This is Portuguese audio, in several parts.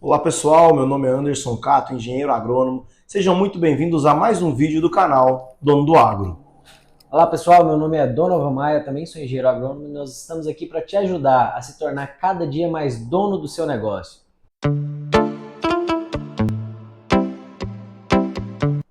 Olá pessoal, meu nome é Anderson Cato, engenheiro agrônomo. Sejam muito bem-vindos a mais um vídeo do canal Dono do Agro. Olá pessoal, meu nome é Donovan Maia, também sou engenheiro agrônomo e nós estamos aqui para te ajudar a se tornar cada dia mais dono do seu negócio.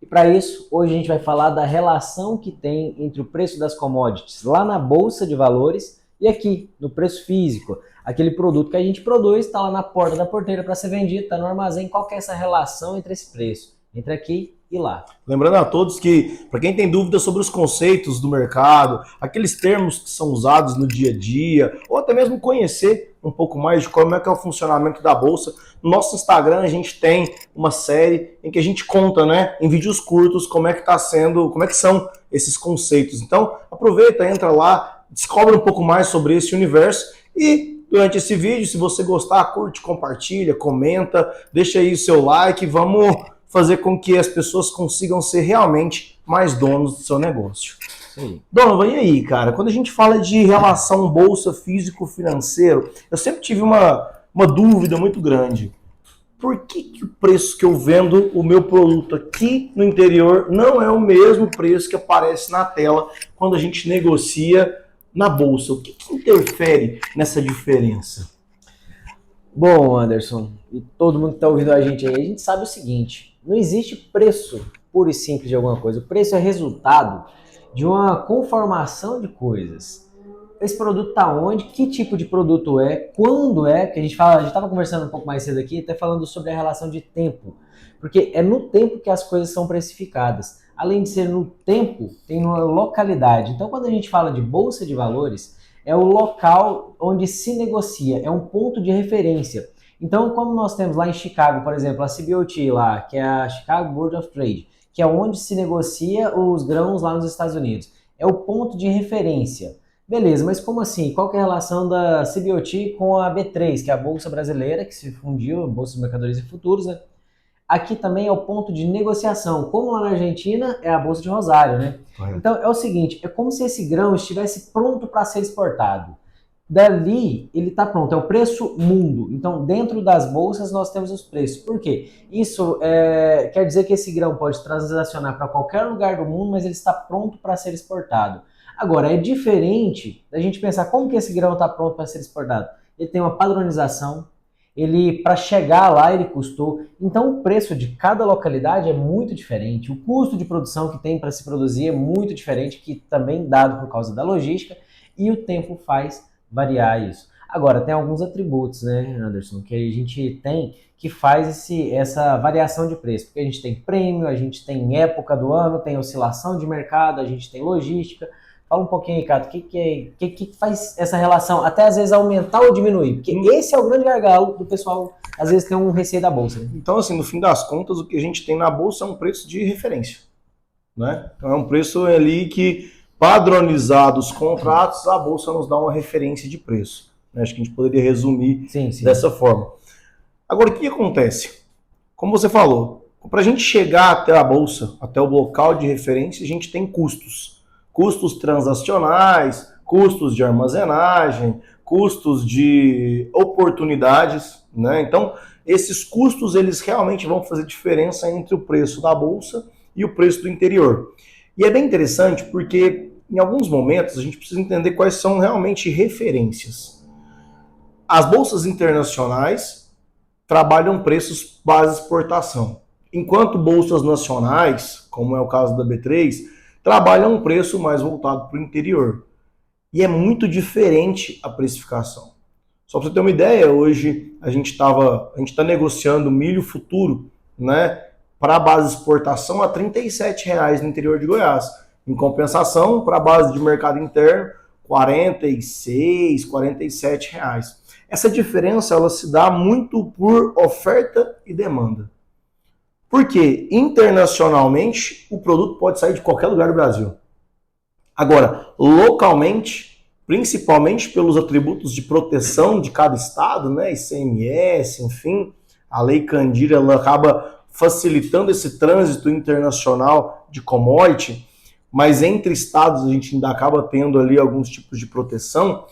E para isso, hoje a gente vai falar da relação que tem entre o preço das commodities lá na Bolsa de Valores e aqui no preço físico. Aquele produto que a gente produz está lá na porta da porteira para ser vendido, está no armazém. Qual que é essa relação entre esse preço? Entre aqui e lá. Lembrando a todos que, para quem tem dúvidas sobre os conceitos do mercado, aqueles termos que são usados no dia a dia, ou até mesmo conhecer um pouco mais de como é que é o funcionamento da Bolsa, no nosso Instagram a gente tem uma série em que a gente conta, né, em vídeos curtos, como é que está sendo, como é que são esses conceitos. Então, aproveita, entra lá, descobre um pouco mais sobre esse universo e durante esse vídeo, se você gostar, curte, compartilha, comenta, deixa aí o seu like, vamos fazer com que as pessoas consigam ser realmente mais donos do seu negócio. Sim. Donovan, e aí, cara? Quando a gente fala de relação bolsa físico-financeiro, eu sempre tive uma dúvida muito grande. Por que o preço que eu vendo o meu produto aqui no interior não é o mesmo preço que aparece na tela quando a gente negocia na bolsa? O que interfere nessa diferença? Bom, Anderson, e todo mundo que está ouvindo a gente sabe o seguinte: não existe preço puro e simples de alguma coisa. O preço é resultado de uma conformação de coisas. Esse produto está onde? Que tipo de produto é? Quando é? Que a gente estava conversando um pouco mais cedo aqui, até falando sobre a relação de tempo. Porque é no tempo que as coisas são precificadas. Além de ser no tempo, tem uma localidade. Então, quando a gente fala de bolsa de valores, é o local onde se negocia, é um ponto de referência. Então, como nós temos lá em Chicago, por exemplo, a CBOT lá, que é a Chicago Board of Trade, que é onde se negocia os grãos lá nos Estados Unidos. É o ponto de referência. Beleza, mas como assim? Qual que é a relação da CBOT com a B3, que é a Bolsa Brasileira, que se fundiu, a Bolsa de Mercadorias e Futuros, né? Aqui também é o ponto de negociação, como lá na Argentina é a Bolsa de Rosário, né? Correto. Então é o seguinte, é como se esse grão estivesse pronto para ser exportado. Dali ele está pronto, é o preço mundo. Então dentro das bolsas nós temos os preços. Por quê? Isso quer dizer que esse grão pode transacionar para qualquer lugar do mundo, mas ele está pronto para ser exportado. Agora, é diferente da gente pensar como que esse grão está pronto para ser exportado. Ele tem uma padronização, ele para chegar lá ele custou. Então o preço de cada localidade é muito diferente. O custo de produção que tem para se produzir é muito diferente, que também dado por causa da logística, e o tempo faz variar isso. Agora, tem alguns atributos, né, Anderson, que a gente tem que faz essa variação de preço. Porque a gente tem prêmio, a gente tem época do ano, tem oscilação de mercado, a gente tem logística. Fala um pouquinho, Ricardo, o que faz essa relação, até às vezes aumentar ou diminuir? Porque esse é o grande gargalo do pessoal, às vezes tem um receio da Bolsa. Né? Então, assim, no fim das contas, o que a gente tem na bolsa é um preço de referência, né? Então, é um preço ali que, padronizado os contratos, a bolsa nos dá uma referência de preço. Né? Acho que a gente poderia resumir Sim. dessa forma. Agora, o que acontece? Como você falou, para a gente chegar até a bolsa, até o local de referência, a gente tem custos. Custos transacionais, custos de armazenagem, custos de oportunidades, né? Então, esses custos, eles realmente vão fazer diferença entre o preço da bolsa e o preço do interior. E é bem interessante porque, em alguns momentos, a gente precisa entender quais são realmente referências. As bolsas internacionais trabalham preços base exportação, enquanto bolsas nacionais, como é o caso da B3, trabalham um preço mais voltado para o interior. E é muito diferente a precificação. Só para você ter uma ideia, hoje a gente está negociando milho futuro, né, para a base de exportação a R$ 37,00 no interior de Goiás. Em compensação, para a base de mercado interno, R$ 46, R$ 47,00. Essa diferença ela se dá muito por oferta e demanda. Porque internacionalmente o produto pode sair de qualquer lugar do Brasil. Agora, localmente, principalmente pelos atributos de proteção de cada estado, né, ICMS, enfim, a Lei Candir ela acaba facilitando esse trânsito internacional de commodity, mas entre estados a gente ainda acaba tendo ali alguns tipos de proteção.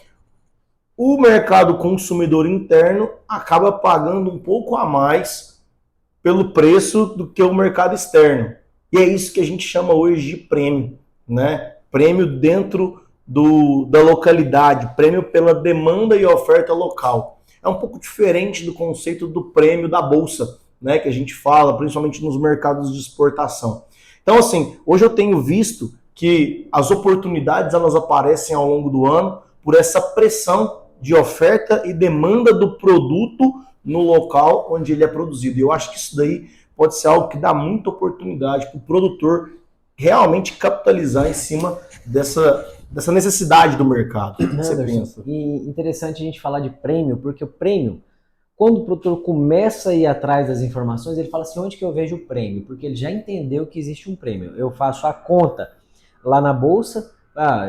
o mercado consumidor interno acaba pagando um pouco a mais pelo preço do que o mercado externo. E é isso que a gente chama hoje de prêmio, né? Prêmio dentro da localidade, prêmio pela demanda e oferta local. É um pouco diferente do conceito do prêmio da bolsa, né? Que a gente fala, principalmente nos mercados de exportação. Então, assim, hoje eu tenho visto que as oportunidades elas aparecem ao longo do ano por essa pressão de oferta e demanda do produto no local onde ele é produzido. E eu acho que isso daí pode ser algo que dá muita oportunidade para o produtor realmente capitalizar em cima dessa necessidade do mercado. O que você pensa? E interessante a gente falar de prêmio, porque o prêmio, quando o produtor começa a ir atrás das informações, ele fala assim, onde que eu vejo o prêmio? Porque ele já entendeu que existe um prêmio. Eu faço a conta lá na bolsa,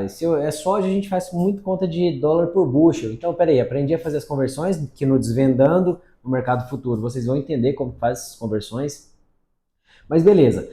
se é soja, a gente faz muito conta de dólar por bushel. Então, peraí, aprendi a fazer as conversões, que no Desvendando no Mercado Futuro, vocês vão entender como faz essas conversões. Mas beleza,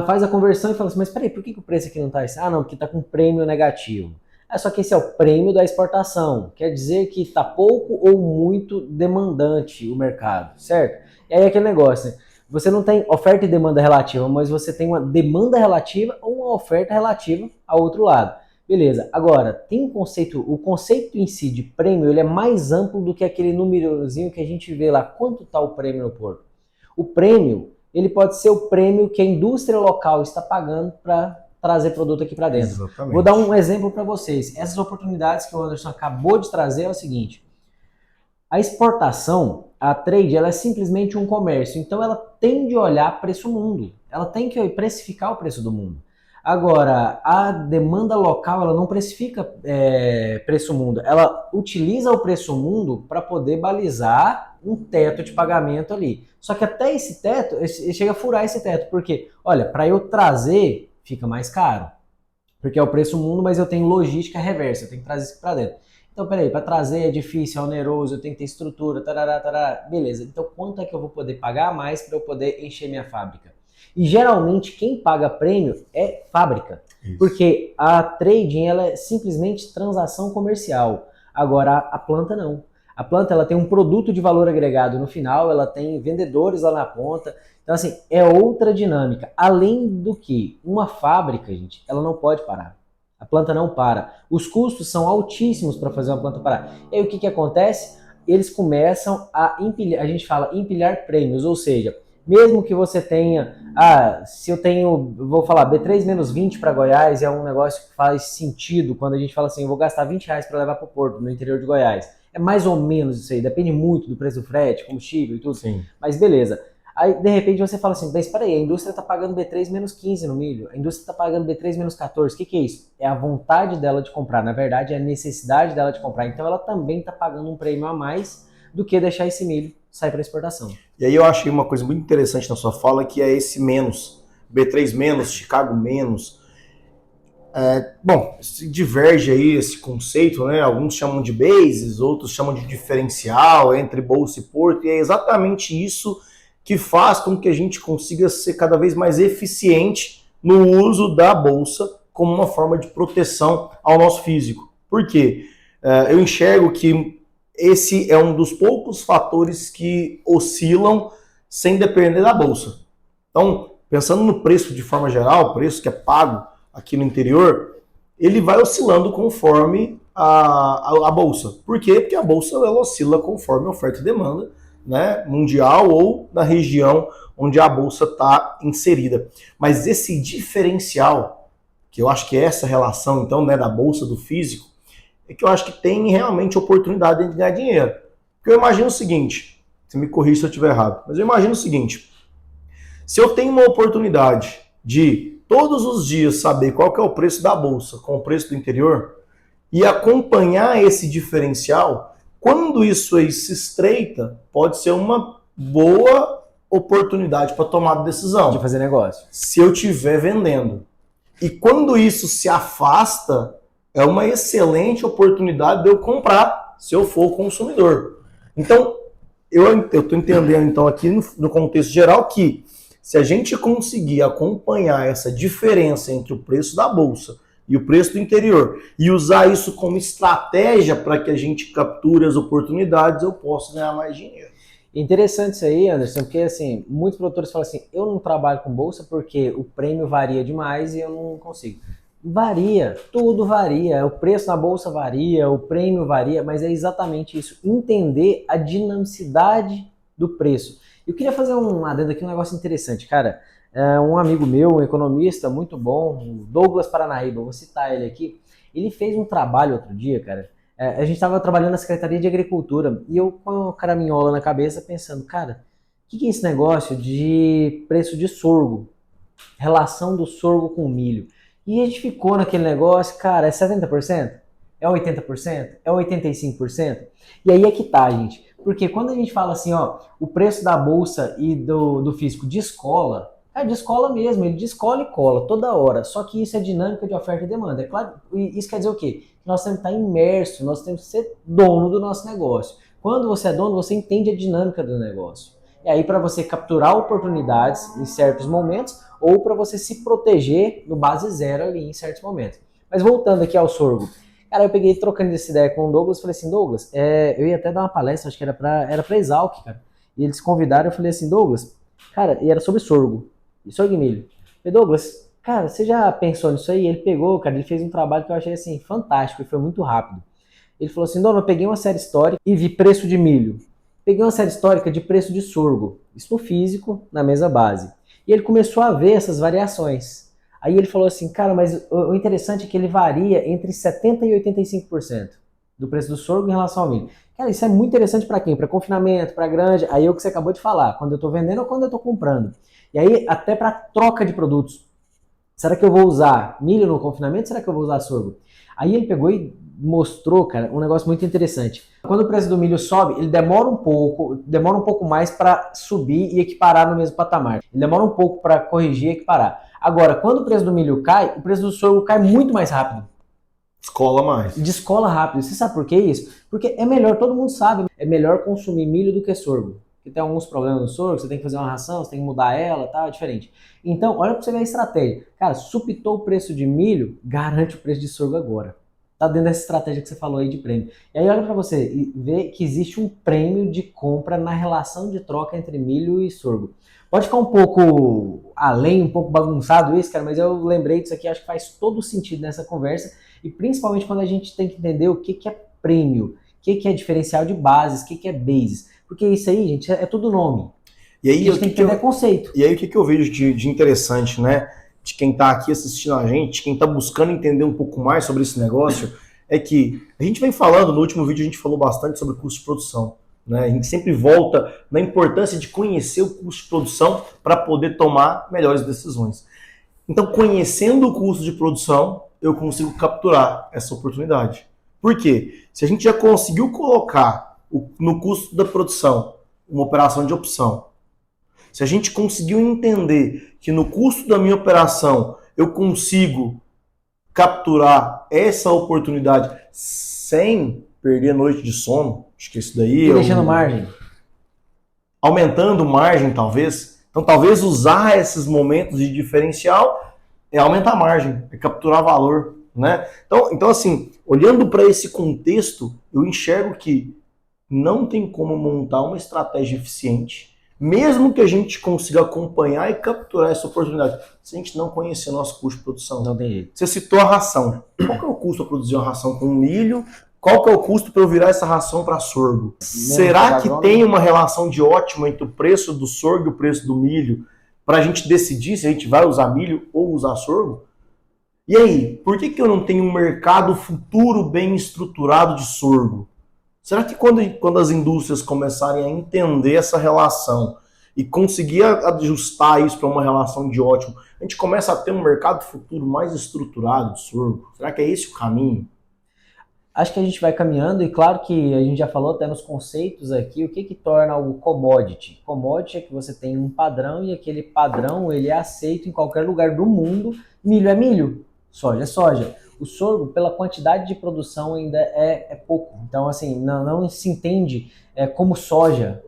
faz a conversão e fala assim, mas peraí, por que o preço aqui não está assim? Não, porque está com prêmio negativo. Só que esse é o prêmio da exportação, quer dizer que está pouco ou muito demandante o mercado, certo? E aí aquele negócio, né? Você não tem oferta e demanda relativa, mas você tem uma demanda relativa ou uma oferta relativa ao outro lado. Beleza, agora, tem um conceito, o conceito em si de prêmio, ele é mais amplo do que aquele númerozinho que a gente vê lá, quanto está o prêmio no porto. O prêmio, ele pode ser o prêmio que a indústria local está pagando para trazer produto aqui para dentro. Exatamente. Vou dar um exemplo para vocês. Essas oportunidades que o Anderson acabou de trazer é o seguinte, a exportação, a trade, ela é simplesmente um comércio, então ela tem de olhar preço mundo, ela tem que precificar o preço do mundo. Agora, a demanda local, ela não precifica preço mundo, ela utiliza o preço mundo para poder balizar um teto de pagamento ali. Só que até esse teto, ele chega a furar esse teto, porque, olha, para eu trazer, fica mais caro, porque é o preço mundo, mas eu tenho logística reversa, eu tenho que trazer isso para dentro. Então, peraí, para trazer é difícil, é oneroso, eu tenho que ter estrutura, tarará, tarará. Beleza, então quanto é que eu vou poder pagar mais para eu poder encher minha fábrica? E geralmente quem paga prêmio é fábrica, isso. Porque a trading ela é simplesmente transação comercial, agora a planta não. A planta ela tem um produto de valor agregado no final, ela tem vendedores lá na ponta, então assim, é outra dinâmica. Além do que, uma fábrica, gente, ela não pode parar. A planta não para. Os custos são altíssimos para fazer uma planta parar. E aí o que acontece? Eles começam a empilhar, a gente fala empilhar prêmios, ou seja, mesmo que você tenha, se eu tenho, vou falar, B3-20 para Goiás, é um negócio que faz sentido quando a gente fala assim, eu vou gastar R$20 para levar para o porto, no interior de Goiás. É mais ou menos isso aí, depende muito do preço do frete, combustível e tudo. Sim. Mas beleza. Aí, de repente, você fala assim, mas peraí, a indústria está pagando B3-15 no milho, a indústria está pagando B3-14, o que é isso? É a vontade dela de comprar, na verdade, é a necessidade dela de comprar. Então, ela também está pagando um prêmio a mais do que deixar esse milho sair para exportação. E aí eu achei uma coisa muito interessante na sua fala, que é esse menos, B3-, Chicago-. Bom, se diverge aí esse conceito, né? Alguns chamam de bases, outros chamam de diferencial entre bolsa e porto, e é exatamente isso que faz com que a gente consiga ser cada vez mais eficiente no uso da bolsa como uma forma de proteção ao nosso físico. Por quê? Eu enxergo que esse é um dos poucos fatores que oscilam sem depender da bolsa. Então, pensando no preço de forma geral, o preço que é pago aqui no interior, ele vai oscilando conforme a bolsa. Por quê? Porque a bolsa ela oscila conforme a oferta e demanda, né, mundial ou na região onde a bolsa está inserida. Mas esse diferencial, que eu acho que é essa relação então, né, da bolsa do físico, é que eu acho que tem realmente oportunidade de ganhar dinheiro. Porque eu imagino o seguinte, você me corrija se eu estiver errado, mas eu imagino o seguinte, se eu tenho uma oportunidade de todos os dias saber qual que é o preço da bolsa com o preço do interior e acompanhar esse diferencial, quando isso aí se estreita, pode ser uma boa oportunidade para tomar decisão. De fazer negócio. Se eu estiver vendendo. E quando isso se afasta, é uma excelente oportunidade de eu comprar, se eu for consumidor. Então, eu estou entendendo então aqui no contexto geral que se a gente conseguir acompanhar essa diferença entre o preço da bolsa e o preço do interior, e usar isso como estratégia para que a gente capture as oportunidades, eu posso ganhar mais dinheiro. Interessante isso aí, Anderson, porque assim, muitos produtores falam assim, eu não trabalho com bolsa porque o prêmio varia demais e eu não consigo. Varia, tudo varia, o preço na bolsa varia, o prêmio varia, mas é exatamente isso, entender a dinamicidade do preço. Eu queria fazer um adendo aqui, um negócio interessante, cara. Um amigo meu, um economista muito bom, o Douglas Paranaíba, vou citar ele aqui, ele fez um trabalho outro dia, cara. A gente estava trabalhando na Secretaria de Agricultura e eu com a caraminhola na cabeça pensando, cara, o que é esse negócio de preço de sorgo? Relação do sorgo com o milho. E a gente ficou naquele negócio, cara, é 70%? É 80%? É 85%? E aí é que tá, gente. Porque quando a gente fala assim, ó, o preço da bolsa e do físico descola, é descola mesmo, ele descola e cola toda hora. Só que isso é dinâmica de oferta e demanda. É claro, isso quer dizer o quê? Nós temos que estar imerso, nós temos que ser dono do nosso negócio. Quando você é dono, você entende a dinâmica do negócio. E aí, para você capturar oportunidades em certos momentos, ou para você se proteger no base zero ali em certos momentos. Mas voltando aqui ao sorgo. Cara, eu peguei trocando essa ideia com o Douglas, falei assim, Douglas, eu ia até dar uma palestra, acho que era pra Exalc, cara. E eles convidaram, eu falei assim, Douglas, cara, e era sobre sorgo, e sorgo e milho. Eu falei, Douglas, cara, você já pensou nisso aí? Ele pegou, cara, ele fez um trabalho que eu achei assim, fantástico, e foi muito rápido. Ele falou assim, Douglas, eu peguei uma série histórica e vi preço de milho. Peguei uma série histórica de preço de sorgo, isso no físico, na mesa base. E ele começou a ver essas variações. Aí ele falou assim, cara, mas o interessante é que ele varia entre 70% e 85% do preço do sorgo em relação ao milho. Cara, isso é muito interessante para quem? Para confinamento, para granja, aí é o que você acabou de falar, quando eu estou vendendo ou quando eu estou comprando. E aí até para troca de produtos. Será que eu vou usar milho no confinamento? Será que eu vou usar sorgo? Aí ele pegou e mostrou, cara, um negócio muito interessante. Quando o preço do milho sobe, ele demora um pouco mais para subir e equiparar no mesmo patamar. Ele demora um pouco para corrigir e equiparar. Agora, quando o preço do milho cai, o preço do sorgo cai muito mais rápido. Descola mais. Descola rápido. Você sabe por que isso? Porque é melhor, todo mundo sabe, é melhor consumir milho do que sorgo. Porque tem alguns problemas no sorgo, você tem que fazer uma ração, você tem que mudar ela, tá? É diferente. Então, olha para você ver a estratégia. Cara, supitou o preço de milho, garante o preço de sorgo agora. Tá dentro dessa estratégia que você falou aí de prêmio. E aí olha para você e vê que existe um prêmio de compra na relação de troca entre milho e sorgo. Pode ficar um pouco além, um pouco bagunçado isso, cara, mas eu lembrei disso aqui, acho que faz todo sentido nessa conversa, e principalmente quando a gente tem que entender o que é prêmio, o que é diferencial de bases, o que é bases. Porque isso aí, gente, é tudo nome. E aí, a gente tem que entender conceito. E aí o que eu vejo de interessante, né? De quem está aqui assistindo a gente, quem está buscando entender um pouco mais sobre esse negócio, é que a gente vem falando, no último vídeo a gente falou bastante sobre custo de produção. Né? A gente sempre volta na importância de conhecer o custo de produção para poder tomar melhores decisões. Então, conhecendo o custo de produção, eu consigo capturar essa oportunidade. Por quê? Se a gente já conseguiu colocar no custo da produção uma operação de opção, se a gente conseguiu entender que no custo da minha operação eu consigo capturar essa oportunidade sem perder a noite de sono, acho que isso daí E deixando margem. Aumentando margem, talvez. Então, talvez usar esses momentos de diferencial é aumentar a margem, é capturar valor, né? Então assim, olhando para esse contexto, eu enxergo que não tem como montar uma estratégia eficiente, mesmo que a gente consiga acompanhar e capturar essa oportunidade, se a gente não conhecer nosso custo de produção. Não tem jeito. Você citou a ração. Qual que é o custo para produzir uma ração com milho? Qual que é o custo para eu virar essa ração para sorgo? Será que tem uma relação de ótima entre o preço do sorgo e o preço do milho para a gente decidir se a gente vai usar milho ou usar sorgo? E aí, por que eu não tenho um mercado futuro bem estruturado de sorgo? Será que quando as indústrias começarem a entender essa relação e conseguir ajustar isso para uma relação de ótimo, a gente começa a ter um mercado futuro mais estruturado de sorgo? Será que é esse o caminho? Acho que a gente vai caminhando, e claro que a gente já falou até nos conceitos aqui, o que torna algo commodity. Commodity é que você tem um padrão e aquele padrão ele é aceito em qualquer lugar do mundo. Milho é milho, soja é soja. O sorgo, pela quantidade de produção, ainda é pouco. Então, assim, não se entende como soja.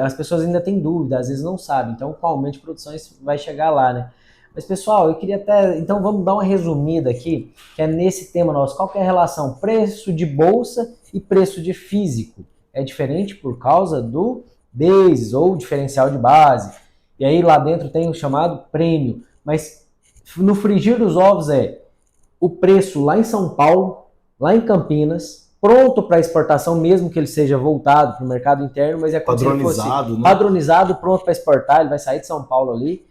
As pessoas ainda têm dúvida, às vezes não sabem. Então, com o aumento de produção, isso vai chegar lá, né? Mas, pessoal, eu queria até... Então, vamos dar uma resumida aqui, que é nesse tema nosso. Qual que é a relação preço de bolsa e preço de físico? É diferente por causa do basis ou diferencial de base. E aí, lá dentro tem o chamado prêmio. Mas, no frigir dos ovos o preço lá em São Paulo, lá em Campinas, pronto para exportação, mesmo que ele seja voltado para o mercado interno, mas é como padronizado, se ele fosse né? Padronizado, pronto para exportar, ele vai sair de São Paulo ali,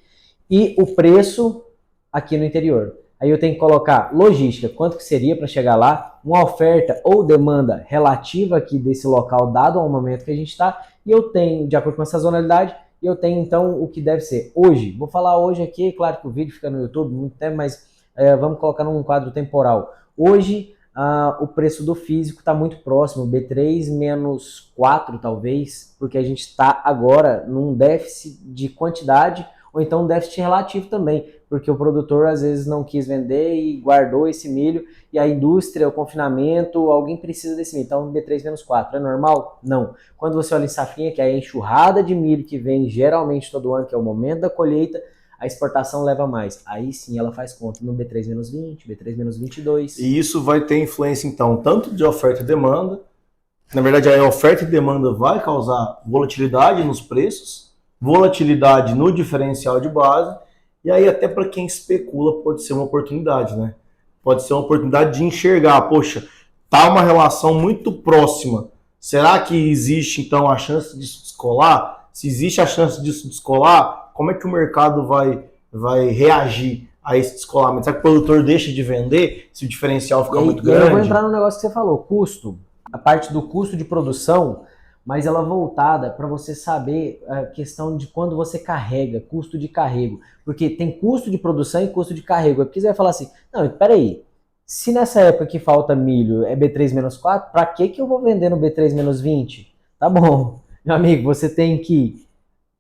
e o preço aqui no interior. Aí eu tenho que colocar logística, quanto que seria para chegar lá, uma oferta ou demanda relativa aqui desse local, dado ao momento que a gente está, e eu tenho, de acordo com a sazonalidade, eu tenho então o que deve ser. Hoje, vou falar hoje aqui, claro que o vídeo fica no YouTube muito tempo, mas vamos colocar num quadro temporal. Hoje, o preço do físico está muito próximo, B3 menos 4 talvez, porque a gente está agora num déficit de quantidade, ou então um déficit relativo também, porque o produtor às vezes não quis vender e guardou esse milho, e a indústria, o confinamento, alguém precisa desse milho. Então, B3 menos 4 é normal? Não. Quando você olha em safrinha, que é a enxurrada de milho que vem geralmente todo ano, que é o momento da colheita, a exportação leva mais. Aí sim ela faz conta no B3 menos 20, B3 menos 22. E isso vai ter influência, então, tanto de oferta e demanda. Na verdade, a oferta e demanda vai causar volatilidade nos preços, volatilidade no diferencial de base, e aí até para quem especula pode ser uma oportunidade, né? Pode ser uma oportunidade de enxergar, poxa, tá uma relação muito próxima. Será que existe, então, a chance disso descolar? Se existe a chance disso descolar, como é que o mercado vai reagir a esse descolamento? Será que o produtor deixa de vender se o diferencial ficar muito grande? Eu vou entrar no negócio que você falou, custo. A parte do custo de produção, mas ela voltada para você saber a questão de quando você carrega, custo de carrego. Porque tem custo de produção e custo de carrego. É porque você vai falar assim, não, peraí, se nessa época que falta milho é B3 menos 4, para que eu vou vender no B3 menos 20? Tá bom, meu amigo, você tem que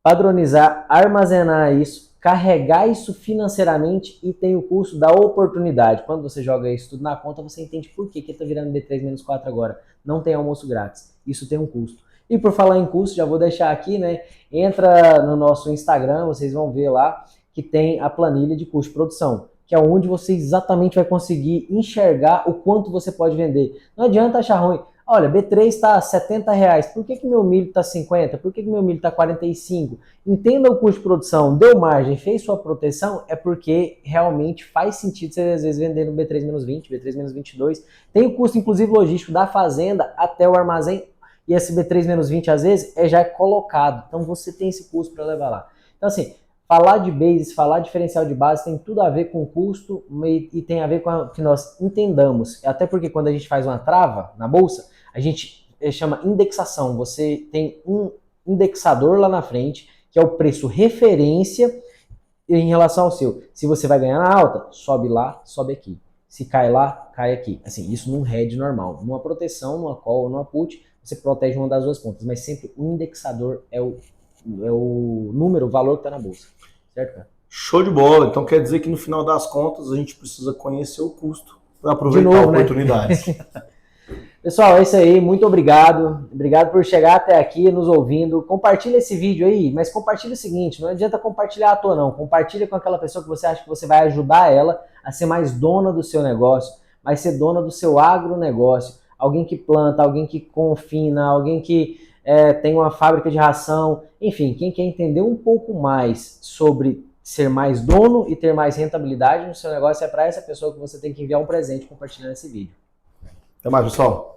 padronizar, armazenar isso, carregar isso financeiramente e tem o custo da oportunidade. Quando você joga isso tudo na conta, você entende por que está virando B3-4 agora. Não tem almoço grátis. Isso tem um custo. E por falar em custo, já vou deixar aqui, né? Entra no nosso Instagram, vocês vão ver lá que tem a planilha de custo de produção, que é onde você exatamente vai conseguir enxergar o quanto você pode vender. Não adianta achar ruim. Olha, B3 está R$70, por que meu milho está 50? Por que meu milho está 45? Entenda o custo de produção, deu margem, fez sua proteção, é porque realmente faz sentido você às vezes vender no B3-20, B3-22. Tem o custo, inclusive, logístico da fazenda até o armazém, e esse B3-20 às vezes já é colocado. Então você tem esse custo para levar lá. Então assim, falar de basis, falar de diferencial de base tem tudo a ver com custo e tem a ver com o que nós entendamos. Até porque quando a gente faz uma trava na bolsa, a gente chama indexação. Você tem um indexador lá na frente, que é o preço referência em relação ao seu. Se você vai ganhar na alta, sobe lá, sobe aqui. Se cai lá, cai aqui. Assim, isso num hedge normal. Numa proteção, numa call ou numa put, você protege uma das duas pontas. Mas sempre o indexador é o número, o valor que está na bolsa. Certo, cara? Show de bola. Então quer dizer que no final das contas a gente precisa conhecer o custo para aproveitar novo, a oportunidade. Né? Pessoal, é isso aí. Muito obrigado. Obrigado por chegar até aqui nos ouvindo. Compartilha esse vídeo aí, mas compartilha o seguinte, não adianta compartilhar à toa não. Compartilha com aquela pessoa que você acha que você vai ajudar ela a ser mais dona do seu negócio, mais ser dona do seu agronegócio. Alguém que planta, alguém que confina, alguém que tem uma fábrica de ração. Enfim, quem quer entender um pouco mais sobre ser mais dono e ter mais rentabilidade no seu negócio, é para essa pessoa que você tem que enviar um presente compartilhando esse vídeo. Até mais, pessoal.